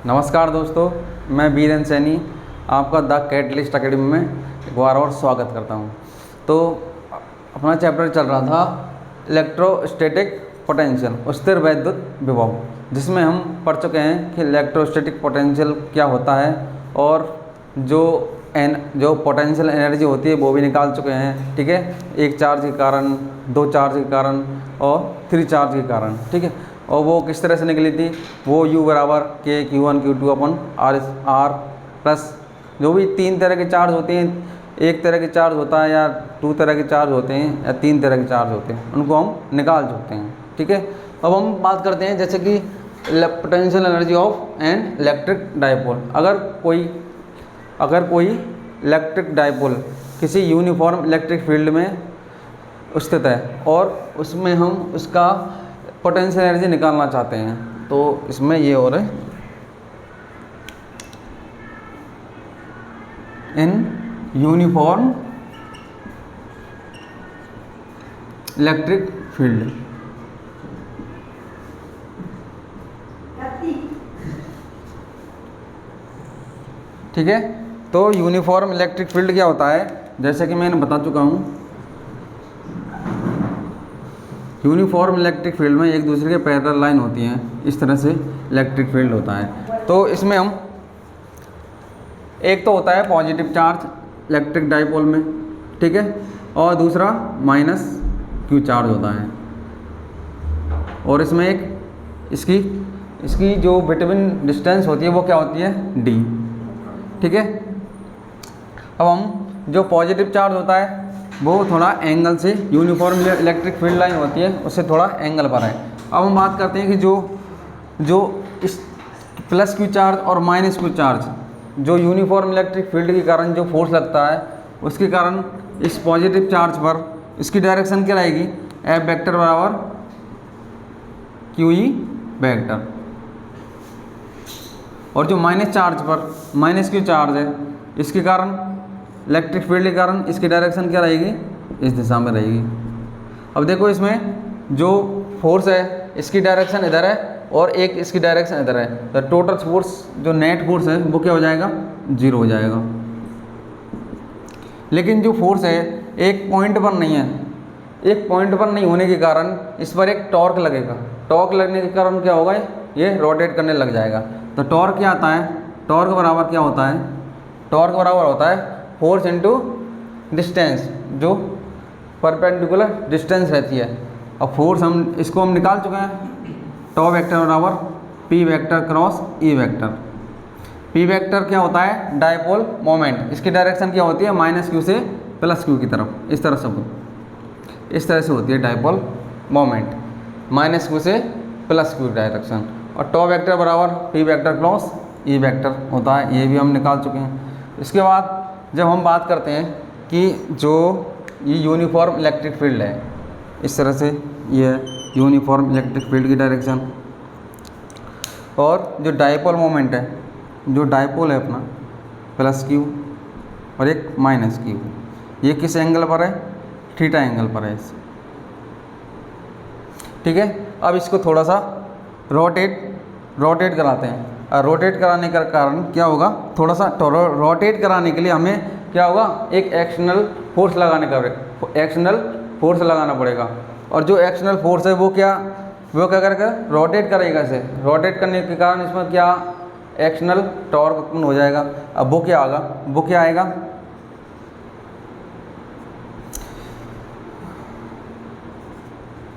नमस्कार दोस्तों, मैं वीरेंद्र सैनी आपका द कैटलिस्ट अकेडमी में एक बार और स्वागत करता हूं। तो अपना चैप्टर चल रहा था इलेक्ट्रोस्टैटिक पोटेंशियल, स्थिर वैद्युत विभव, जिसमें हम पढ़ चुके हैं कि इलेक्ट्रोस्टैटिक पोटेंशियल क्या होता है और जो पोटेंशियल एनर्जी होती है वो भी निकाल चुके हैं। ठीक है, एक चार्ज के कारण, दो चार्ज के कारण और थ्री चार्ज के कारण। ठीक है, और वो किस तरह से निकली थी, वो U बराबर K Q1 Q2 अपन R प्लस जो भी तीन तरह के चार्ज होते हैं, एक तरह के चार्ज होता है या दो तरह के चार्ज होते हैं या तीन तरह के चार्ज होते हैं, उनको हम निकाल चुके हैं। ठीक है, अब हम बात करते हैं जैसे कि potential energy of an electric dipole. अगर कोई इलेक्ट्रिक डाइपोल किसी यूनिफॉर्म इलेक्ट्रिक फील्ड में स्थित है और उसमें हम उसका पोटेंशियल एनर्जी निकालना चाहते हैं, तो इसमें ये हो रहा है इन यूनिफॉर्म इलेक्ट्रिक फील्ड। ठीक है, तो यूनिफॉर्म इलेक्ट्रिक फील्ड क्या होता है, जैसे कि मैंने बता चुका हूँ, यूनिफॉर्म इलेक्ट्रिक फील्ड में एक दूसरे के पैरेलल लाइन होती हैं, इस तरह से इलेक्ट्रिक फील्ड होता है। तो इसमें हम एक तो होता है पॉजिटिव चार्ज इलेक्ट्रिक डाइपोल में, ठीक है, और दूसरा माइनस क्यू चार्ज होता है, और इसमें एक इसकी जो बिटवीन डिस्टेंस होती है वो क्या होती है, डी। ठीक है, अब हम जो पॉजिटिव चार्ज होता है वो थोड़ा एंगल से, यूनिफॉर्म इलेक्ट्रिक फील्ड लाइन होती है उससे थोड़ा एंगल पर है। अब हम बात करते हैं कि जो इस प्लस क्यू चार्ज और माइनस क्यू चार्ज, जो यूनिफॉर्म इलेक्ट्रिक फील्ड के कारण जो फोर्स लगता है, उसके कारण इस पॉजिटिव चार्ज पर इसकी डायरेक्शन क्या रहेगी, एफ वेक्टर बराबर क्यू ई वेक्टर। और जो माइनस चार्ज पर माइनस क्यू चार्ज है, इसके कारण इलेक्ट्रिक फील्ड के कारण इसकी डायरेक्शन क्या रहेगी, इस दिशा में रहेगी। अब देखो, इसमें जो फोर्स है इसकी डायरेक्शन इधर है और एक इसकी डायरेक्शन इधर है, तो टोटल फोर्स जो नेट फोर्स है वो क्या हो जाएगा, जीरो हो जाएगा। लेकिन जो फोर्स है एक पॉइंट पर नहीं है, एक पॉइंट पर नहीं होने के कारण इस पर एक टॉर्क लगेगा। टॉर्क लगने के कारण क्या होगा, ये रोटेट करने लग जाएगा। तो टॉर्क क्या आता है, टॉर्क बराबर क्या होता है, टॉर्क बराबर होता है फोर्स इंटू डिस्टेंस, जो परपेंडिकुलर डिस्टेंस रहती है। अब फोर्स इसको हम निकाल चुके हैं, टॉ वेक्टर बराबर P vector cross E vector. P vector क्या होता है, डाइपोल मोमेंट, इसकी डायरेक्शन क्या होती है, माइनस क्यू से प्लस क्यू की तरफ, इस तरह से होती है डाइपोल मोमेंट, माइनस क्यू से प्लस क्यू डायरेक्शन। और टॉ वेक्टर बराबर P vector cross E vector होता है, ये भी हम निकाल चुके हैं। इसके बाद जब हम बात करते हैं कि जो ये यूनिफॉर्म इलेक्ट्रिक फील्ड है, इस तरह से ये यूनिफॉर्म इलेक्ट्रिक फील्ड की डायरेक्शन, और जो डाइपोल मोमेंट है, जो डाइपोल है अपना प्लस क्यू और एक माइनस क्यू, ये किस एंगल पर है, थीटा एंगल पर है। ठीक है, अब इसको थोड़ा सा रोटेट कराते हैं। रोटेट कराने का कारण क्या होगा, थोड़ा सा रोटेट कराने के लिए हमें क्या होगा, एक एक्सटर्नल फोर्स लगाना पड़ेगा। और जो एक्सटर्नल फोर्स है वो क्या करेगा, रोटेट करेगा इसे। रोटेट करने के कारण इसमें क्या, एक्सटर्नल टॉर्क उत्पन्न हो जाएगा। अब वो क्या आएगा,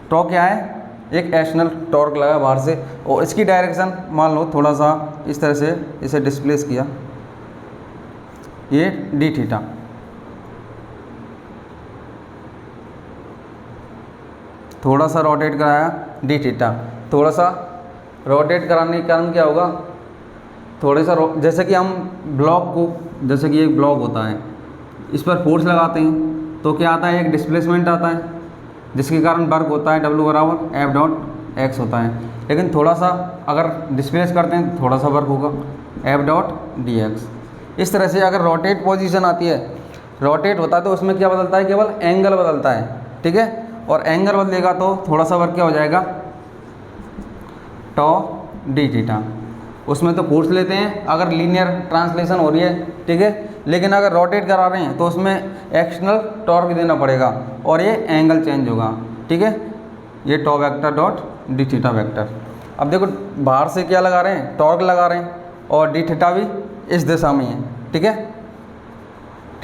टॉर्क क्या है, एक एक्सटर्नल टॉर्क लगा बाहर से, और इसकी डायरेक्शन मान लो थोड़ा सा इस तरह से इसे डिस्प्लेस किया, ये डी थीटा। थोड़ा सा रोटेट कराया, डी थीटा। थोड़ा सा रोटेट कराने के कारण क्या होगा, थोड़े सा जैसे कि हम जैसे कि एक ब्लॉक होता है, इस पर फोर्स लगाते हैं तो क्या आता है, एक डिस्प्लेसमेंट आता है, जिसके कारण वर्क होता है W बराबर एफ डॉट एक्स होता है। लेकिन थोड़ा सा अगर डिस्प्लेस करते हैं तो थोड़ा सा वर्क होगा, एफ डॉट डी एक्स। इस तरह से अगर रोटेट पोजीशन आती है, रोटेट होता है तो उसमें क्या बदलता है, केवल एंगल बदलता है। ठीक है, और एंगल बदलेगा तो थोड़ा सा वर्क क्या हो जाएगा, टॉ डी थीटा। उसमें तो फोर्स लेते हैं अगर लीनियर ट्रांसलेशन हो रही है, ठीक है। लेकिन अगर रोटेट करा रहे हैं तो उसमें एक्सटर्नल टॉर्क देना पड़ेगा और ये एंगल चेंज होगा, ठीक है। ये tau vector dot D theta vector. अब देखो बाहर से क्या लगा रहे हैं, टॉर्क लगा रहे हैं और डी थीटा भी इस दिशा में है, ठीक है।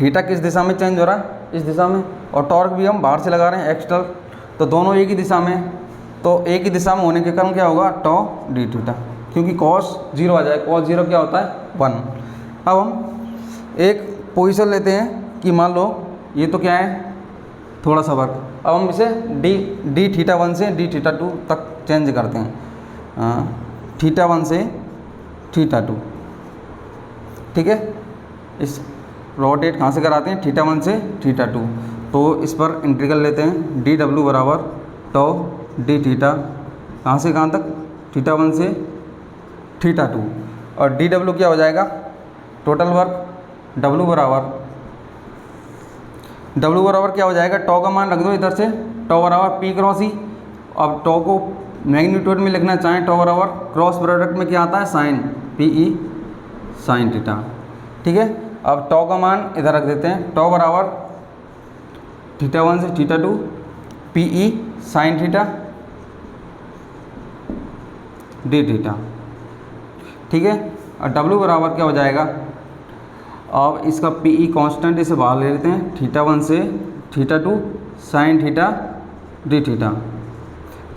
थीटा किस दिशा में चेंज हो रहा है, इस दिशा में, और टॉर्क भी हम बाहर से लगा रहे हैं एक्सटर्नल, तो दोनों एक ही दिशा में। तो एक ही दिशा में होने के कारण क्या होगा, टॉ डी थीटा, क्योंकि कॉस 0 आ जाए। कॉस 0 क्या होता है, 1। अब हम एक पोजीशन लेते हैं कि मान लो ये तो क्या है, थोड़ा सा वर्क। अब हम इसे डी थीटा 1 से डी थीटा 2 तक चेंज करते हैं, थीटा 1 से थीटा 2, ठीक है। इस रोटेट कहाँ से कराते हैं, थीटा 1 से थीटा 2। तो इस पर इंटीग्रल लेते हैं, डी डब्ल्यू बराबर टॉ डी थीटा, कहाँ से कहाँ तक, थीटा 1 से थीटा 2। और डी डब्ल्यू क्या हो जाएगा, टोटल वर्क, डब्ल्यू बराबर क्या हो जाएगा, टॉ का मान रख दो इधर से, टॉ बराबर पी क्रॉस ई। अब टॉ को मैग्नीट्यूड में लिखना चाहें, टॉ बराबर क्रॉस प्रोडक्ट में क्या आता है, sine, P E sine theta, ठीक है। अब टॉ का मान इधर रख देते हैं, टॉ बराबर थीटा 1 से theta 2 P E sine theta D theta, ठीक है। और डब्ल्यू बराबर क्या हो जाएगा, अब इसका पी ई कॉन्स्टेंट इसे बाहर ले लेते हैं, थीटा 1 से theta 2 sine theta D theta.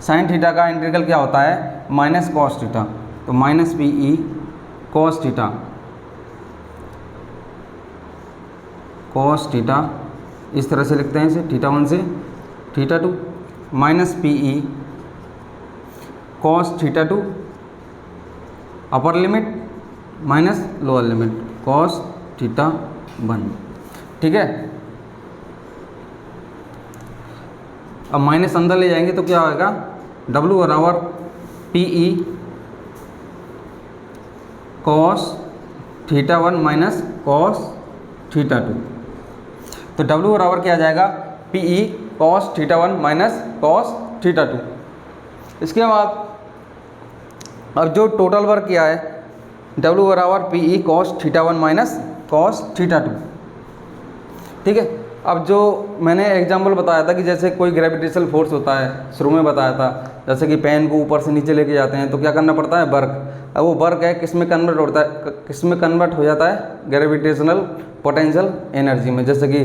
Sine theta का इंटीग्रल क्या होता है, माइनस कॉस थीटा, तो minus P E cos theta, cos theta इस तरह से लिखते हैं इसे, थीटा 1 से theta 2 minus P E cos theta 2 upper limit minus lower limit cos theta 1, ठीक है। अब माइनस अंदर ले जाएंगे तो क्या होगा, डब्ल्यू बराबर P E cos theta 1 minus cos theta 2। तो डब्ल्यू बराबर क्या आ जाएगा, P E cos theta 1 minus cos theta 2। इसके बाद अब जो टोटल वर्क किया है, डब्ल्यू बराबर P E cos theta 1 minus cos theta 2, ठीक है। अब जो मैंने एग्जाम्पल बताया था कि जैसे कोई ग्रेविटेशनल फोर्स होता है, शुरू में बताया था, जैसे कि पेन को ऊपर से नीचे लेके जाते हैं तो क्या करना पड़ता है, वर्क। अब वो वर्क है किस में कन्वर्ट होता है, किस में कन्वर्ट हो जाता है, ग्रेविटेशनल पोटेंशियल एनर्जी में। जैसे कि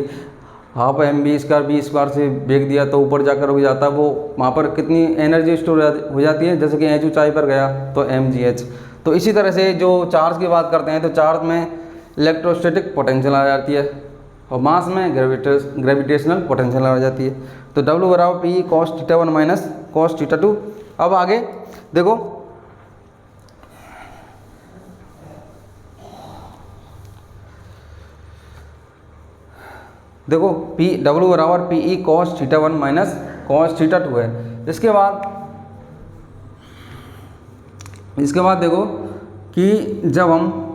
हाफ एम बी स्क्वायर से फेंक दिया तो ऊपर जाकर हो जाता है, वो वहाँ पर कितनी एनर्जी स्टोर हो जाती है, जैसे कि एच ऊंचाई पर गया तो एम जी एच। तो इसी तरह से जो चार्ज की बात करते हैं तो चार्ज में इलेक्ट्रोस्टैटिक पोटेंशियल आ जाती है और मास में ग्रेविटेशनल पोटेंशियल आ जाती है। तो डब्ल्यू बराबर P cos theta 1 minus cos theta 2। अब आगे देखो, पी डब्ल्यू बराबर P E cos theta 1 minus cos theta 2 है। इसके बाद देखो कि जब हम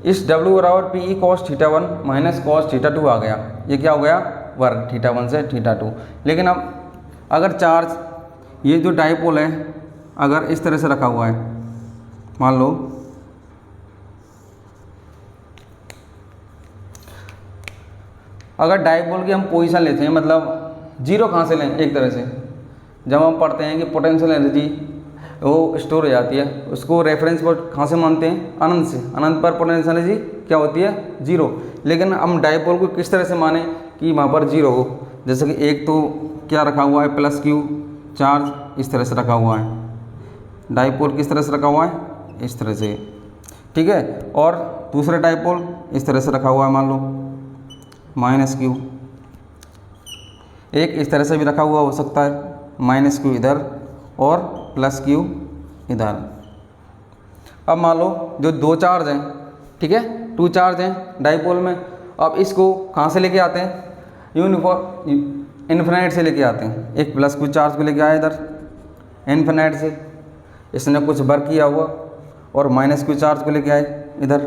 इस W बराबर P E cos theta 1 minus cos theta 2 आ गया, ये क्या हो गया, वर्ग थीटा 1 से थीटा 2। लेकिन अब अगर चार्ज, ये जो डाइपोल है अगर इस तरह से रखा हुआ है, मान लो अगर डाइपोल की हम पोजीशन लेते हैं, मतलब जीरो कहाँ से लें, एक तरह से जब हम पढ़ते हैं कि पोटेंशियल एनर्जी वो स्टोर हो जाती है, उसको रेफरेंस पर कहाँ से मानते हैं, अनंत से। अनंत पर पोटेंशियल एनर्जी क्या होती है, जीरो। लेकिन हम डाइपोल को किस तरह से माने कि वहाँ पर जीरो हो, जैसे कि एक तो क्या रखा हुआ है, प्लस क्यू चार्ज इस तरह से रखा हुआ है, डाइपोल किस तरह से रखा हुआ है, इस तरह से, ठीक है। और दूसरा डाइपोल इस तरह से रखा हुआ है, मान लो माइनस क्यू, एक इस तरह से भी रखा हुआ हो सकता है, माइनस क्यू इधर और प्लस क्यू इधर। अब मान लो जो दो चार्ज हैं, ठीक है, 2 चार्ज हैं डाइपोल में। अब इसको कहाँ से लेके आते हैं, इन्फिनाइट से लेके आते हैं। एक प्लस क्यू चार्ज को लेके आए इधर इन्फिनाइट से, इसने कुछ वर्क किया हुआ, और माइनस क्यू चार्ज को लेके आए इधर,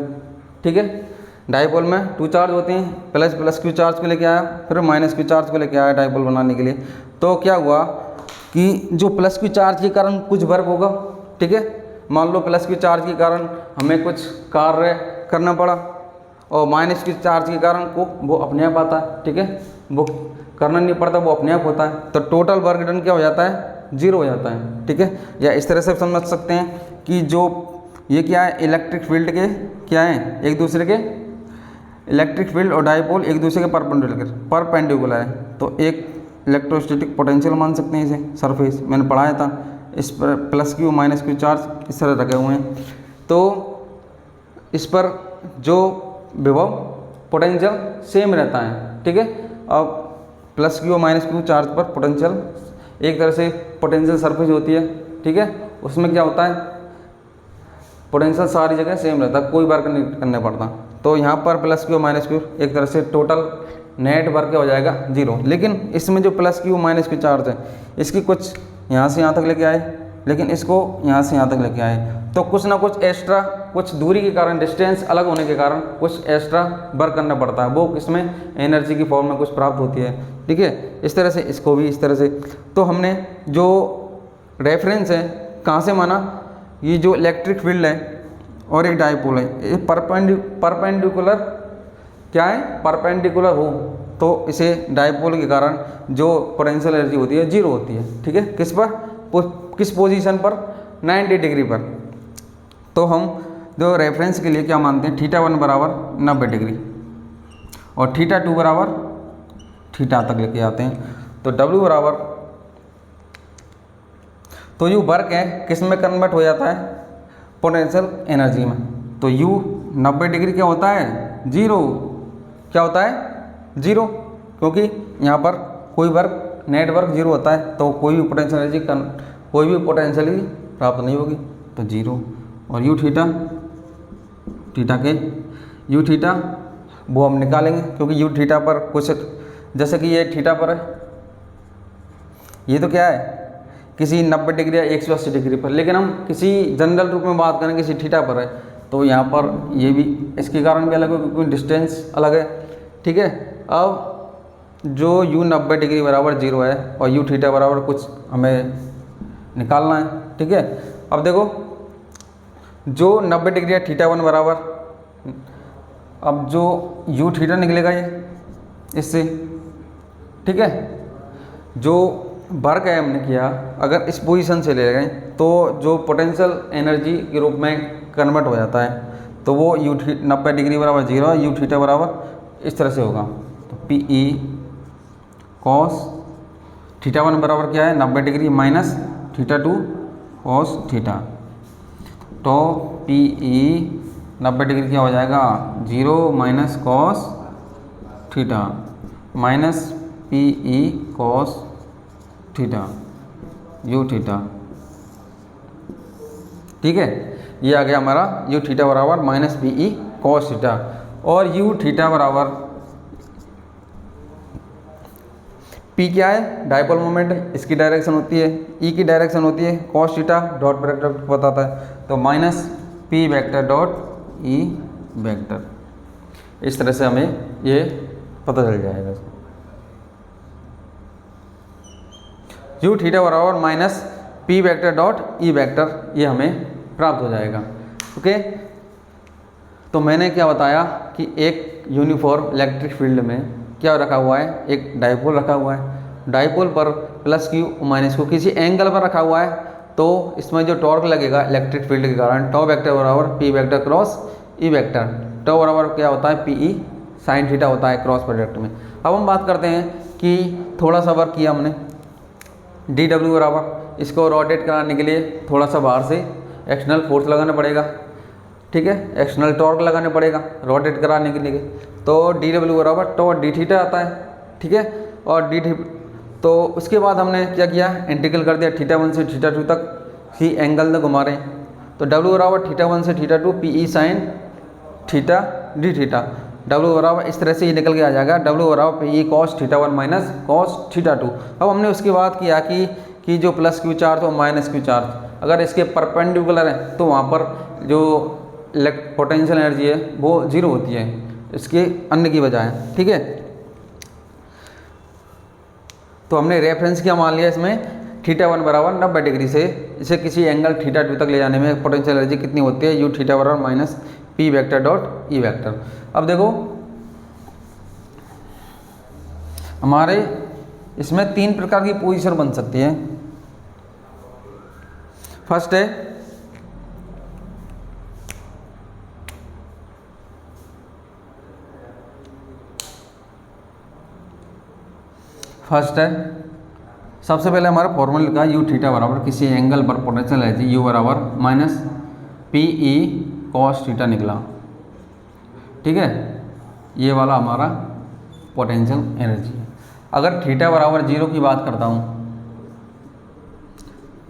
ठीक है। डाइपोल में 2 चार्ज होते हैं, प्लस क्यू चार्ज को लेके आया, फिर माइनस क्यू चार्ज को लेके आया डाइपोल बनाने के लिए। तो क्या हुआ कि जो प्लस क्यू चार्ज के कारण कुछ वर्क होगा, ठीक है, मान लो प्लस क्यू चार्ज के कारण हमें कुछ कार्य करना पड़ा और माइनस क्यू चार्ज के कारण को वो अपने आप आता है, ठीक है, वो करना नहीं पड़ता, वो अपने आप होता है। तो टोटल वर्क डन क्या हो जाता है, 0 हो जाता है, ठीक है। या इस तरह से समझ सकते हैं कि जो ये क्या है, इलेक्ट्रिक फील्ड के क्या है, एक दूसरे के इलेक्ट्रिक फील्ड और डायपोल एक दूसरे के परपेंडिकुलर है। तो एक इलेक्ट्रोस्टैटिक पोटेंशियल मान सकते हैं इसे, सरफेस मैंने पढ़ाया था। इस पर plus Q minus Q charge इस तरह रखे हुए हैं, तो इस पर जो विभव पोटेंशियल सेम रहता है, ठीक है। अब प्लस क्यू और माइनस क्यू चार्ज पर पोटेंशियल एक तरह से पोटेंशियल सरफेस होती है, ठीक है। उसमें क्या होता है, पोटेंशियल सारी जगह सेम रहता है, कोई वर्क नहीं करना पड़ता। तो यहाँ पर प्लस क्यू माइनस क्यू एक तरह से टोटल नेट वर्क क्या हो जाएगा, 0। लेकिन इसमें जो plus Q minus Q charge है, इसकी कुछ यहाँ से यहाँ तक लेके आए, लेकिन इसको यहाँ से यहाँ तक लेके आए, तो कुछ ना कुछ एक्स्ट्रा, कुछ दूरी के कारण, डिस्टेंस अलग होने के कारण कुछ एक्स्ट्रा वर्क करना पड़ता है, वो इसमें एनर्जी की फॉर्म में कुछ प्राप्त होती है, ठीक है। इस तरह से इसको भी इस तरह से। तो हमने जो रेफरेंस है कहाँ से माना, ये जो इलेक्ट्रिक फील्ड है और एक डायपोल है, ये परपेंडिकुलर क्या है, परपेंडिकुलर हो तो इसे डायपोल के कारण जो पोटेंशियल एनर्जी होती है 0 होती है, ठीक है। किस पर, किस पोजीशन पर, 90 डिग्री पर। तो हम जो रेफरेंस के लिए क्या मानते हैं, θ1 बराबर 90 डिग्री और θ2 बराबर θ तक लेके आते हैं। तो W बराबर, तो U वर्क है किस में कन्वर्ट हो जाता है, पोटेंशियल एनर्जी में। तो U 90 डिग्री क्या होता है, 0, क्या होता है, 0, क्योंकि यहाँ पर कोई वर्क, नेट वर्क 0 होता है, तो कोई भी पोटेंशियल एनर्जी कोई भी पोटेंशियल प्राप्त नहीं होगी, तो 0। और U थीटा, थीटा के U थीटा वो हम निकालेंगे, क्योंकि U थीटा पर कुछ, जैसे कि ये थीटा पर है, ये तो क्या है किसी 90 डिग्री या 180 डिग्री पर, लेकिन हम किसी जनरल रूप में बात करें किसी थीटा पर है, तो यहाँ पर ये भी इसके कारण भी अलग है, क्योंकि डिस्टेंस अलग है, ठीक है। अब जो U 90 डिग्री बराबर 0 है और U थीटा बराबर कुछ हमें निकालना है, ठीक है। अब देखो जो 90 डिग्री है θ1 बराबर, अब जो U थीटा निकलेगा ये इससे, ठीक है। जो वर्क है हमने किया, अगर इस पोजीशन से ले गए तो जो पोटेंशियल एनर्जी के रूप में कन्वर्ट हो जाता है, तो वो U 90 डिग्री बराबर 0 है, U थीटा बराबर इस तरह से होगा। तो PE cos θ1 बराबर क्या है, 90 डिग्री माइनस θ2 cos थीटा। तो PE 90 डिग्री क्या हो जाएगा, 0 minus cos theta minus PE cos theta U theta, ठीक है। ये आ गया हमारा U थीटा बराबर माइनस PE cos थीटा। और U थीटा बराबर P क्या है, डायपोल मोमेंट है, इसकी डायरेक्शन होती है, E की डायरेक्शन होती है cos थीटा, डॉट प्रोडक्ट बताता है, तो minus P vector dot E vector. इस तरह से हमें ये पता चल जाएगा। U थीटा बराबर minus P vector dot E vector, ये हमें प्राप्त हो जाएगा, ओके। तो मैंने क्या बताया कि एक यूनिफॉर्म इलेक्ट्रिक फील्ड में क्या रखा हुआ है, एक डायपोल रखा हुआ है, डायपोल पर प्लस क्यू माइनस क्यू किसी एंगल पर रखा हुआ है, तो इसमें जो टॉर्क लगेगा इलेक्ट्रिक फील्ड के कारण, टॉ वेक्टर बराबर P vector cross E vector. Tau बराबर क्या होता है, PE साइन थीटा होता है क्रॉस प्रोडक्ट में। अब हम बात करते हैं कि थोड़ा सा वर्क किया हमने, DW बराबर, इसको रोटेट कराने के लिए थोड़ा सा बाहर से एक्सटर्नल फोर्स लगाना पड़ेगा, ठीक है, एक्सटर्नल टॉर्क लगाना पड़ेगा रोटेट कराने के लिए। तो DW बराबर टॉ D थीटा आता है, ठीक है। और तो उसके बाद हमने क्या किया, इंटीग्रल कर दिया θ1 से θ2 तक, ही एंगल में घुमा रहे हैं। तो W बराबर θ1 से θ2 PE sine theta D theta, W बराबर इस तरह से ये निकल के आ जाएगा, W बराबर PE cos θ1 माइनस cos θ2। अब हमने उसके बाद किया कि जो प्लस क्यू चार्ज और माइनस क्यू चार्ज अगर इसके परपेंडिकुलर है तो वहाँ पर जो पोटेंशियल एनर्जी है वो 0 होती है, इसके अन्य की बजाय, ठीक है। तो हमने रेफरेंस क्या मान लिया इसमें, θ1 बराबर 90 डिग्री से इसे किसी एंगल θ2 तक ले जाने में पोटेंशियल एनर्जी कितनी होती है, u θ बराबर minus P vector dot E vector. अब देखो हमारे इसमें 3 प्रकार की पोजीशन बन सकती है। फर्स्ट है सबसे पहले हमारा फॉर्मूला लिखा यू थीटा बराबर किसी एंगल पर पोटेंशियल एनर्जी यू बराबर minus P E cos theta निकला, ठीक है, ये वाला हमारा पोटेंशियल एनर्जी है। अगर थीटा बराबर 0 की बात करता हूँ,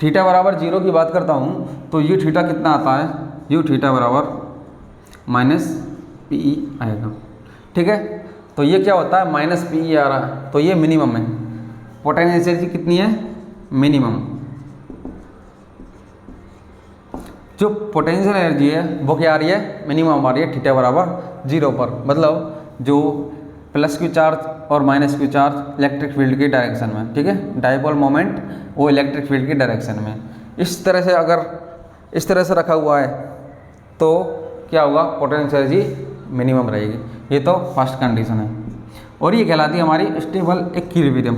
थीटा बराबर 0 की बात करता हूँ तो यू थीटा कितना आता है, यू थीटा बराबर माइनस पी ई आएगा, ठीक है। तो ये क्या होता है, माइनस पी ई आ रहा है, तो ये मिनिमम है। पोटेंशियल एनर्जी कितनी है, मिनिमम। जो पोटेंशियल एनर्जी है वो क्या आ रही है, मिनिमम आ रही है थीटा बराबर 0 पर। मतलब जो प्लस क्यू चार्ज और minus Q charge electric field की डायरेक्शन में, ठीक है, डाइपोल मोमेंट वो इलेक्ट्रिक फील्ड की डायरेक्शन में। इस तरह से अगर इस तरह से रखा हुआ है तो क्या होगा, पोटेंशियल एनर्जी मिनिमम रहेगी। ये तो फर्स्ट कंडीशन है। और ये कहलाती है हमारी stable equilibrium,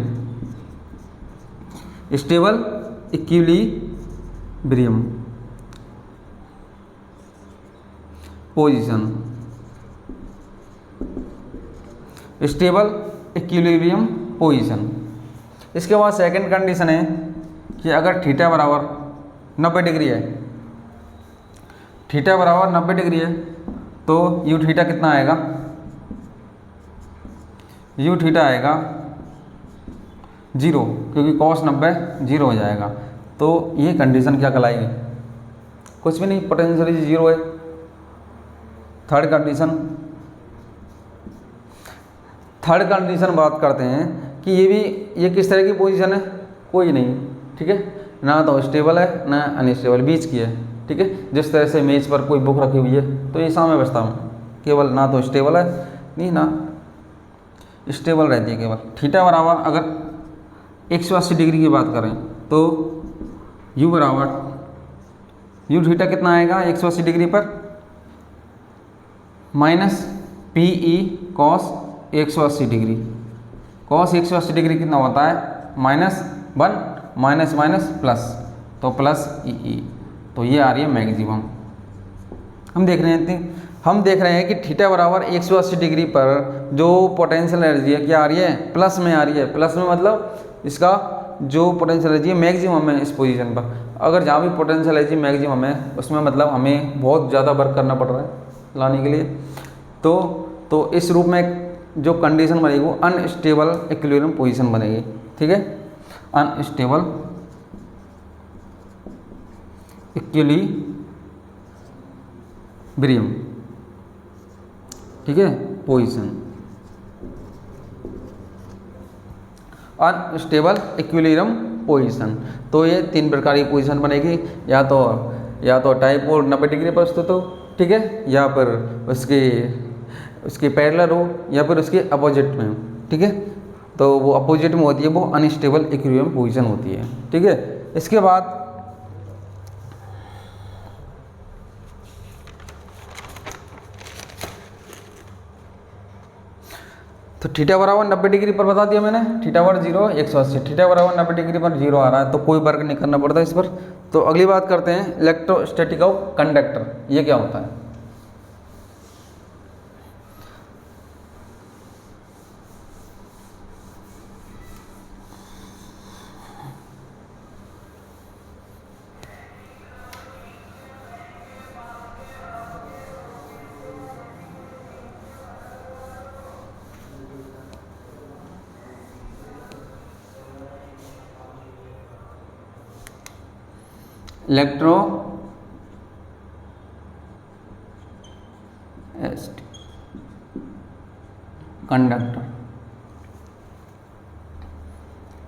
stable equilibrium position, stable equilibrium position. इसके बाद सेकंड कंडीशन है कि अगर थीटा बराबर 90 डिग्री है, थीटा बराबर 90 डिग्री है तो यू थीटा कितना आएगा, यू थीटा आएगा 0, क्योंकि कॉस 90 0 हो जाएगा। तो ये कंडीशन क्या कहलाएगी, कुछ भी नहीं, पोटेंशियल एनर्जी 0 है। थर्ड कंडीशन बात करते हैं कि ये किस तरह की पोजीशन है, कोई नहीं, ठीक है, ना तो स्टेबल है ना अनस्टेबल, बीच की है, ठीक है। जिस तरह से मेज पर कोई बुक रखी हुई है तो ये सामने बचता हूँ, केवल ना तो स्टेबल है नहीं ना स्टेबल रहती है केवल। थीटा बराबर अगर 180 डिग्री की बात करें तो यू बराबर यू थीटा कितना आएगा 180 डिग्री पर, minus P E cos 180 degree. Cos 180 degree कितना होता है, -1 माइनस माइनस प्लस, तो प्लस ई, तो ये आ रही है मैक्सिमम। हम देख रहे हैं कि थीटा बराबर 180 डिग्री पर जो पोटेंशियल एनर्जी है क्या आ रही है, प्लस में आ रही है। प्लस में मतलब इसका जो पोटेंशियल एनर्जी है मैक्सिमम है इस पोजीशन पर। अगर जहाँ भी पोटेंशियल एनर्जी मैक्सिमम है उसमें मतलब हमें बहुत ज़्यादा वर्क करना पड़ रहा है लाने के लिए। तो इस रूप में जो कंडीशन बनेगी वो अनस्टेबल इक्विलिब्रियम पोजीशन बनेगी, ठीक है, अनस्टेबल इक्विलिब्रियम, ठीक है, पोजीशन, अनस्टेबल इक्विलिब्रियम पोजीशन। तो ये 3 प्रकार की पोजीशन बनेगी, या तो डाइपोल 90 डिग्री पर स्थित हो, ठीक है, या फिर उसके पैरेलल हो, या फिर उसके अपोजिट में हो, ठीक है। तो वो अपोजिट में होती है वो अनस्टेबल इक्विलिब्रियम पोजीशन होती है, ठीक है। इसके बाद तो थीटा बराबर 90 डिग्री पर बता दिया मैंने, थीटा बराबर 0 180, थीटा बराबर 90 डिग्री पर 0 आ रहा है तो कोई वर्क नहीं करना पड़ता इस पर। तो अगली बात करते हैं इलेक्ट्रोस्टैटिक ऑफ कंडक्टर, ये क्या होता है।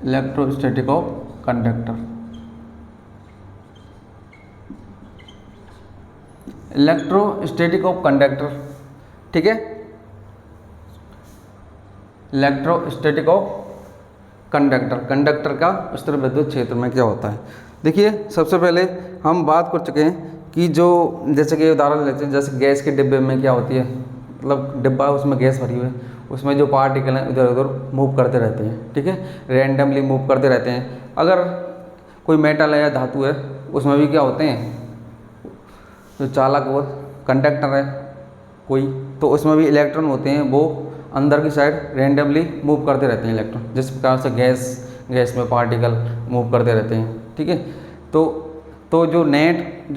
Electrostatic of conductor, electrostatic of conductor, ठीक है, इलेक्ट्रोस्टैटिक ऑफ कंडक्टर का स्तर विद्युत क्षेत्र में क्या होता है। देखिए सबसे पहले हम बात कर चुके हैं कि जो जैसे कि उदाहरण लेते हैं, जैसे गैस के डिब्बे में क्या होती है, मतलब डिब्बा है उसमें गैस भरी हुई है, उसमें जो पार्टिकल हैं इधर उधर मूव करते रहते हैं, ठीक है, रैंडमली मूव करते रहते हैं। अगर कोई मेटल है या धातु है उसमें भी क्या होते हैं, जो चालक और कंडक्टर है कोई, तो उसमें भी इलेक्ट्रॉन होते हैं, वो अंदर की साइड रैंडमली मूव करते रहते हैं इलेक्ट्रॉन, जिस प्रकार से गैस में पार्टिकल मूव करते रहते हैं, ठीक है। तो जो नेट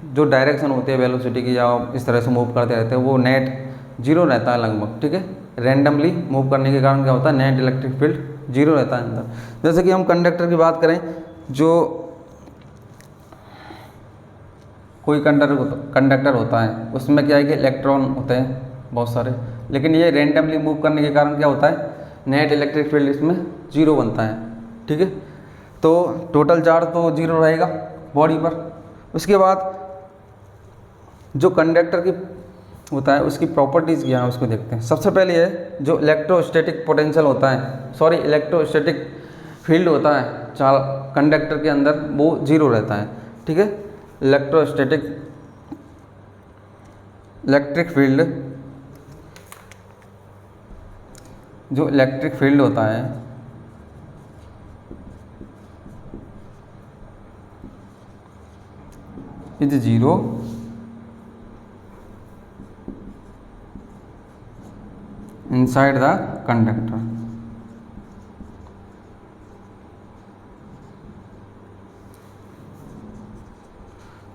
जो डायरेक्शन होती है वेलोसिटी की, या इस तरह से मूव करते रहते हैं, वो नेट जीरो रहता है लगभग, ठीक है। रैंडमली मूव करने के कारण क्या होता है, नेट इलेक्ट्रिक फील्ड जीरो रहता है अंदर। जैसे कि हम कंडक्टर की बात करें, जो कोई कंडक्टर होता है उसमें क्या है कि इलेक्ट्रॉन होते हैं बहुत सारे, लेकिन ये रैंडमली मूव करने के कारण क्या होता है, नेट इलेक्ट्रिक फील्ड इसमें जीरो बनता है, ठीक है। तो टोटल चार्ज तो जीरो रहेगा बॉडी पर। उसके बाद जो कंडक्टर की होता है उसकी प्रॉपर्टीज़ क्या है उसको देखते हैं। सबसे पहले है जो इलेक्ट्रोस्टैटिक पोटेंशियल होता है, इलेक्ट्रोस्टैटिक फील्ड होता है कंडक्टर के अंदर, वो जीरो रहता है, ठीक है। इलेक्ट्रिक फील्ड, जो इलेक्ट्रिक फील्ड होता है is zero inside the conductor.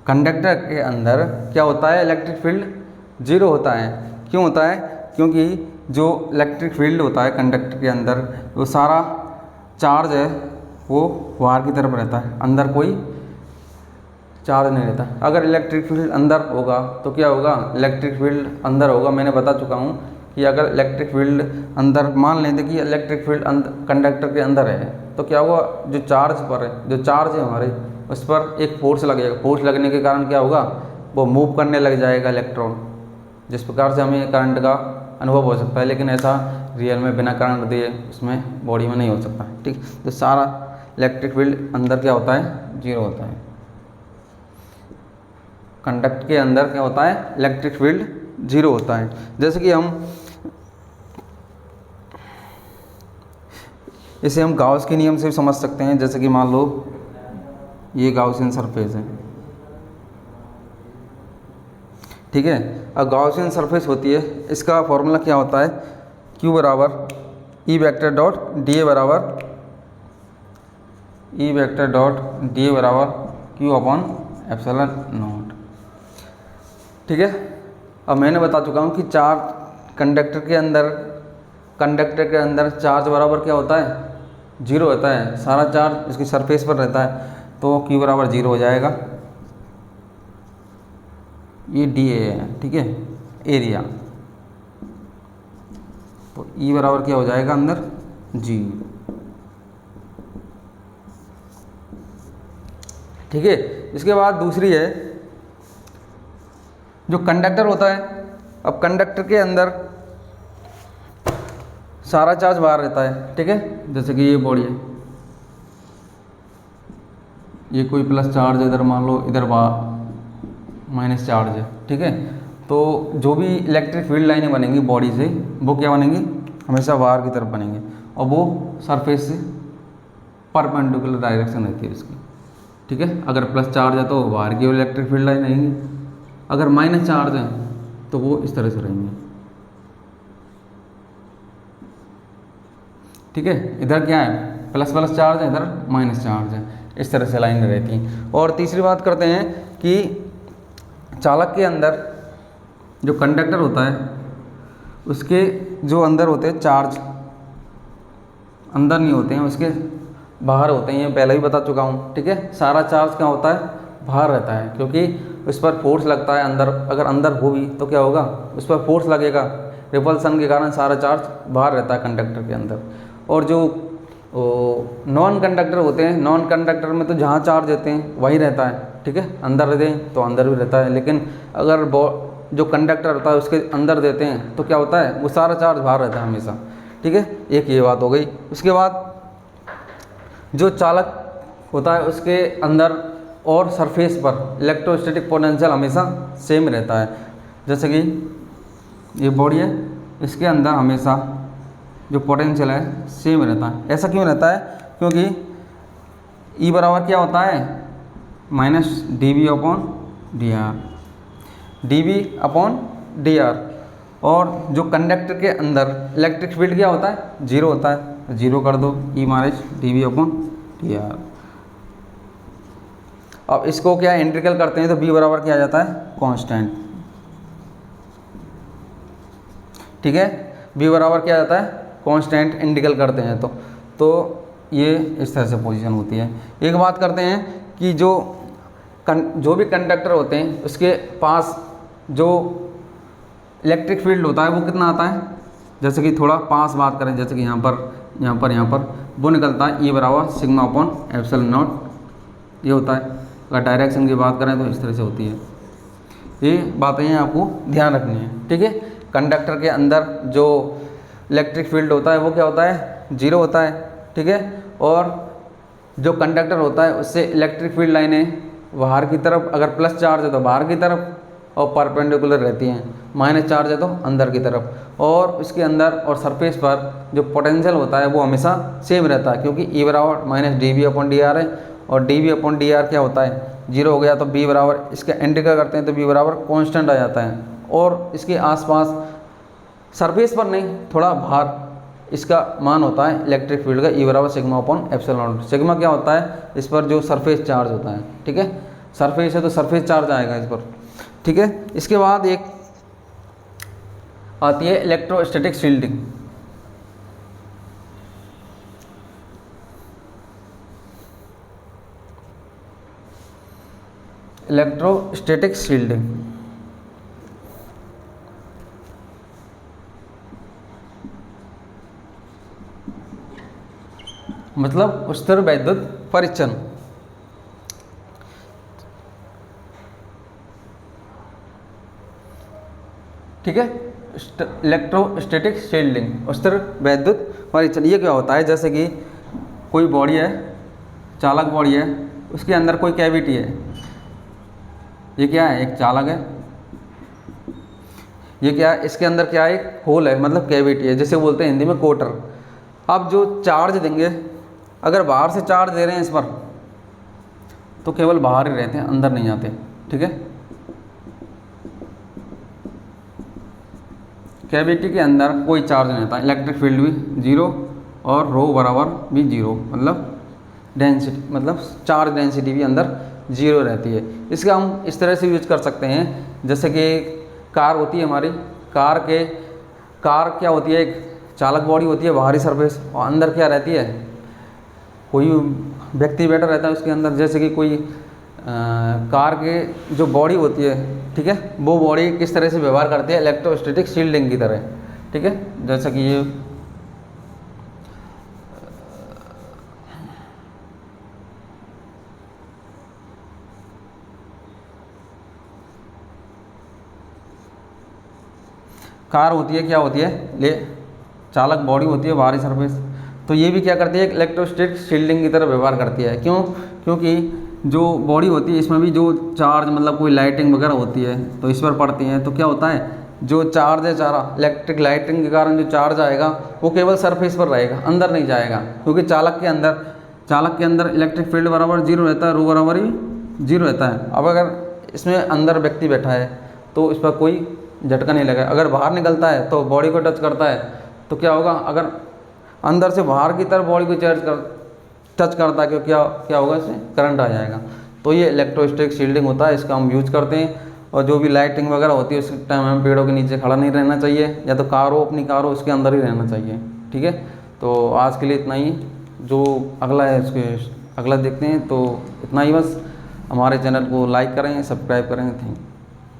Conductor के अंदर क्या होता है, इलेक्ट्रिक फील्ड जीरो होता है। क्यों होता है, क्योंकि जो इलेक्ट्रिक फील्ड होता है कंडक्टर के अंदर, वो सारा चार्ज है वो बाहर की तरफ रहता है, अंदर कोई चार्ज नहीं रहता। अगर इलेक्ट्रिक फील्ड अंदर होगा तो क्या होगा, इलेक्ट्रिक फील्ड अंदर होगा, मैंने बता चुका हूँ कि अगर इलेक्ट्रिक फील्ड अंदर, मान लेते कि इलेक्ट्रिक फील्ड कंडक्टर के अंदर है, तो क्या होगा, जो चार्ज है हमारे उस पर एक फोर्स लगेगा, फोर्स लगने के कारण क्या होगा, वो मूव करने लग जाएगा इलेक्ट्रॉन, जिस प्रकार से हमें करंट का अनुभव हो सकता है। लेकिन ऐसा रियल में बिना करंट दिए उसमें बॉडी में नहीं हो सकता, ठीक। तो सारा इलेक्ट्रिक फील्ड अंदर क्या होता है, जीरो होता है। कंडक्टर के अंदर क्या होता है, इलेक्ट्रिक फील्ड जीरो होता है। जैसे कि इसे हम गाउस के नियम से भी समझ सकते हैं। जैसे कि मान लो ये गाउसियन सरफेस है, ठीक है। अब गाउसियन सरफेस होती है, इसका फॉर्मूला क्या होता है, Q बराबर ई वेक्टर डॉट डी बराबर Q अपॉन एप्सिलॉन नॉट, ठीक है। अब मैंने बता चुका हूँ कि कंडक्टर के अंदर चार्ज बराबर क्या होता है, जीरो होता है, सारा चार्ज इसकी सरफेस पर रहता है, तो Q बराबर जीरो हो जाएगा। ये डी है, ठीक है, एरिया, तो E बराबर क्या हो जाएगा अंदर, जी, ठीक है। इसके बाद दूसरी है जो कंडक्टर होता है। अब कंडक्टर के अंदर सारा चार्ज बाहर रहता है, ठीक है। जैसे कि ये बॉडी है, ये कोई प्लस चार्ज है, इधर मान लो इधर माइनस चार्ज है, ठीक है। तो जो भी इलेक्ट्रिक फील्ड लाइनें बनेंगी बॉडी से, वो क्या बनेंगी, हमेशा बाहर की तरफ बनेंगे, और वो सरफेस से परपेंडिकुलर डायरेक्शन रहती है इसकी, ठीक है। अगर प्लस चार्ज है तो बाहर की ओर इलेक्ट्रिक फील्ड लाइन रहेंगी, अगर माइनस चार्ज है तो वो इस तरह से रहेंगे, ठीक है। इधर क्या है, प्लस चार्ज है, इधर माइनस चार्ज है, इस तरह से लाइन रहती हैं। और तीसरी बात करते हैं कि चालक के अंदर जो कंडक्टर होता है उसके जो अंदर होते हैं चार्ज, अंदर नहीं होते हैं, उसके बाहर होते हैं, ये पहले ही बता चुका हूँ, ठीक है। सारा चार्ज क्या होता है, बाहर रहता है, क्योंकि उस पर फोर्स लगता है अंदर। अगर अंदर हो भी तो क्या होगा, उस पर फोर्स लगेगा, रिपल्सन के कारण सारा चार्ज बाहर रहता है कंडक्टर के अंदर। और जो नॉन कंडक्टर होते हैं, नॉन कंडक्टर में तो जहाँ चार्ज देते हैं वही रहता है, ठीक है। अंदर रहते हैं तो अंदर भी रहता है, लेकिन अगर जो कंडक्टर होता है उसके अंदर देते हैं तो क्या होता है, वो सारा चार्ज बाहर रहता है हमेशा, ठीक है। एक ये बात हो गई। उसके बाद जो चालक होता है उसके अंदर और सरफेस पर इलेक्ट्रोस्टैटिक पोटेंशियल हमेशा सेम रहता है। जैसे कि ये बॉडी है, इसके अंदर हमेशा जो पोटेंशियल है सेम रहता है। ऐसा क्यों रहता है? क्योंकि ई बराबर क्या होता है? Minus D V upon D R, D V upon D R. और जो कंडक्टर के अंदर इलेक्ट्रिक फील्ड क्या होता है? जीरो होता है, जीरो कर दो, E minus D V upon D R. अब इसको क्या इंटीग्रल करते हैं तो बी बराबर क्या आ जाता है? कांस्टेंट। ठीक है, बी बराबर क्या आ जाता है? कांस्टेंट इंटीग्रल करते हैं तो ये इस तरह से पोजीशन होती है। एक बात करते हैं कि जो भी कंडक्टर होते हैं उसके पास जो इलेक्ट्रिक फील्ड होता है वो कितना आता है? जैसे कि थोड़ा पास बात करें, जैसे कि यहाँ पर वो निकलता है ई बराबर सिग्मा अपॉन एप्सिलॉन नॉट, ये होता है। अगर डायरेक्शन की बात करें तो इस तरह से होती है। ये बातें आपको ध्यान रखनी है। ठीक है, कंडक्टर के अंदर जो इलेक्ट्रिक फील्ड होता है वो क्या होता है? जीरो होता है। ठीक है, और जो कंडक्टर होता है उससे इलेक्ट्रिक फील्ड लाइनें बाहर की तरफ, अगर प्लस चार्ज है तो बाहर की तरफ और परपेंडिकुलर रहती हैं, माइनस चार्ज है तो अंदर की तरफ। और इसके अंदर और सरफेस पर जो पोटेंशियल होता है वो हमेशा सेम रहता है, क्योंकि ई बराबर minus D V upon D R है, और D V upon D R क्या होता है? जीरो हो गया। तो बी बराबर, इसका इंटीग्रल करते हैं तो बी बराबर कांस्टेंट आ जाता है। और इसके आसपास सरफेस पर नहीं, थोड़ा बाहर इसका मान होता है इलेक्ट्रिक फील्ड का ई बराबर sigma upon epsilon not. Sigma क्या होता है? इस पर जो सरफेस चार्ज होता है। ठीक है, सरफेस है तो सरफेस चार्ज आएगा इस पर। ठीक है, इसके बाद एक आती है इलेक्ट्रोस्टैटिक शील्डिंग। इलेक्ट्रोस्टैटिक शील्डिंग मतलब स्थिर वैद्युत परीक्षण। ठीक है, इलेक्ट्रोस्टैटिक शील्डिंग, स्थिर वैद्युत परीक्षण। ये क्या होता है? जैसे कि कोई बॉडी है, चालक बॉडी है, उसके अंदर कोई कैविटी है। ये क्या है? एक चालक है। ये क्या है? इसके अंदर क्या है? एक होल है, मतलब कैविटी है, जिसे बोलते हैं हिंदी में कोटर। अब जो चार्ज देंगे, अगर बाहर से चार्ज दे रहे हैं इस पर तो केवल बाहर ही रहते हैं, अंदर नहीं आते। ठीक है, कैविटी के अंदर कोई चार्ज नहीं आता, इलेक्ट्रिक फील्ड भी जीरो और रो बराबर भी जीरो, मतलब डेंसिटी, मतलब चार्ज डेंसिटी भी अंदर जीरो रहती है। इसका हम इस तरह से यूज कर सकते हैं, जैसे कि कार होती है हमारी, कार क्या होती है? एक चालक बॉडी होती है, बाहरी सरफेस, और अंदर क्या रहती है? कोई व्यक्ति बैठा रहता है उसके अंदर। जैसे कि कोई कार के जो बॉडी होती है, ठीक है, वो बॉडी किस तरह से व्यवहार करती है? इलेक्ट्रोस्टैटिक शील्डिंग की तरह। ठीक है, जैसा कि ये कार होती है, क्या होती है? चालक बॉडी होती है, बाहरी सरफेस, तो ये भी क्या करती है? इलेक्ट्रोस्टैटिक शील्डिंग की तरह व्यवहार करती है। क्यों? क्योंकि जो बॉडी होती है इसमें भी जो चार्ज, मतलब कोई लाइटिंग वगैरह होती है तो इस पर पड़ती है, तो क्या होता है? जो चार्ज है सारा इलेक्ट्रिक लाइटिंग के कारण जो चार्ज आएगा वो केवल सरफेस पर रहेगा, अंदर नहीं जाएगा, क्योंकि चालक के अंदर इलेक्ट्रिक फील्ड बराबर जीरो रहता है, रो बराबर ही जीरो रहता है। अब अगर इसमें अंदर व्यक्ति बैठा है तो इस पर कोई झटका नहीं लगा। अगर बाहर निकलता है तो बॉडी को टच करता है तो क्या होगा? अगर अंदर से बाहर की तरफ बॉडी को टच करता है क्यों क्या होगा? इससे करंट आ जाएगा। तो ये इलेक्ट्रोस्टैटिक शील्डिंग होता है, इसका हम यूज करते हैं। और जो भी लाइटिंग वगैरह होती है उस टाइम हमें पेड़ों के नीचे खड़ा नहीं रहना चाहिए, या तो कार हो, अपनी कार हो, उसके अंदर ही रहना चाहिए। ठीक है, तो आज के लिए इतना ही। जो अगला है उसके अगला देखते हैं। तो इतना ही बस। हमारे चैनल को लाइक करें, सब्सक्राइब करें। Thank you.